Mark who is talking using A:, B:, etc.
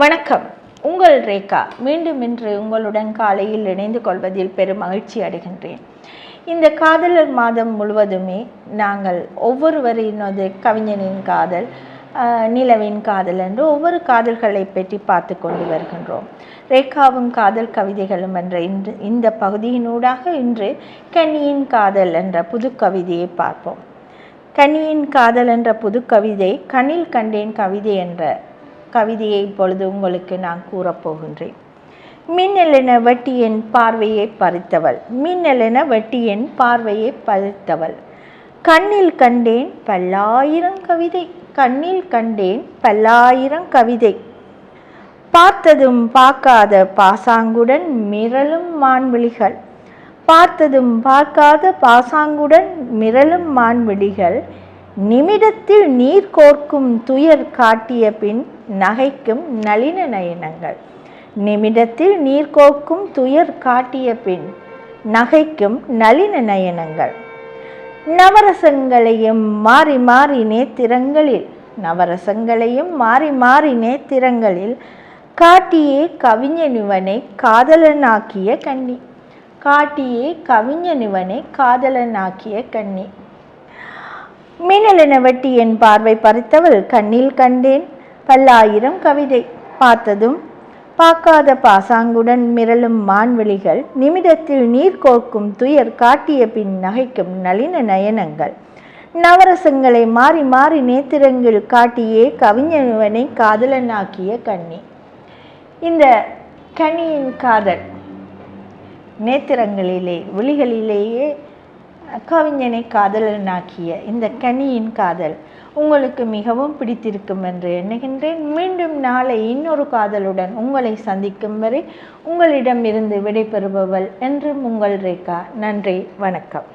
A: வணக்கம். உங்கள் ரேகா மீண்டும் இன்று உங்களுடன் காலையில் இணைந்து கொள்வதில் பெரும் மகிழ்ச்சி அடைகின்றேன். இந்த காதலர் மாதம் முழுவதுமே நாங்கள் ஒவ்வொருவரினது கவிஞனின் காதல், நிலவின் காதல் என்று ஒவ்வொரு காதல்களை பற்றி பார்த்து கொண்டு வருகின்றோம். ரேகாவும் காதல் கவிதைகளும் என்ற இந்த பகுதியினூடாக இன்று கன்னியின் காதல் என்ற புது கவிதையை பார்ப்போம். கன்னியின் காதல் என்ற புது கவிதை கண்ணில் கண்டேன் கவிதை என்ற கவிதையை இப்பொழுது உங்களுக்கு நான் கூறப்போகின்றேன். மின்னலென வெட்டியின் பார்வையை பறித்தவள், மின்னலென வெட்டியின் பார்வையை பறித்தவள், கண்ணில் கண்டேன் பல்லாயிரம் கவிதை, கண்ணில் கண்டேன் பல்லாயிரம் கவிதை, பார்த்ததும் பார்க்காத பாசாங்குடன் மிரளும் மான்விழிகள், பார்த்ததும் பார்க்காத பாசாங்குடன் மிரளும் மான்விழிகள், நிமிடத்தில் நீர் கோர்க்கும் துயர் காட்டிய பின் நகைக்கும் நளின நயனங்கள், நிமிடத்தில் நீர் கோர்க்கும் துயர் காட்டிய பின் நகைக்கும் நளின நயனங்கள், நவரசங்களையும் மாறி மாறி நேத்திரங்களில், நவரசங்களையும் மாறி மாறி நேத்திரங்களில் காட்டியே கவிஞனிவனை காதலனாக்கிய கண்ணி, காட்டியே கவிஞனிவனை காதலனாக்கிய கண்ணி, மின்னலென வெட்டி என் பார்வை பறித்தவள், கண்ணில் கண்டேன் பல்லாயிரம் கவிதை, பார்த்ததும் பார்க்காத பாசாங்குடன் மிரளும் மான்விழிகள், நிமிடத்தில் நீர் கோர்க்கும் துயர் காட்டிய பின் நகைக்கும் நளின நயனங்கள், நவரசங்களை மாறி மாறி நேத்திரங்கள் காட்டியே கவிஞனுவனை காதலனாக்கிய கண்ணி. இந்த கன்னியின் காதல் நேத்திரங்களிலே விழிகளிலேயே கவிஞனை காதலனாக்கிய இந்த கன்னியின் காதல் உங்களுக்கு மிகவும் பிடித்திருக்கும் என்று எண்ணுகின்றேன். மீண்டும் நாளை இன்னொரு காதலுடன் உங்களை சந்திக்கும் வரை உங்களிடமிருந்து விடைபெறுபவள் என்றும் உங்கள் ரேகா. நன்றி, வணக்கம்.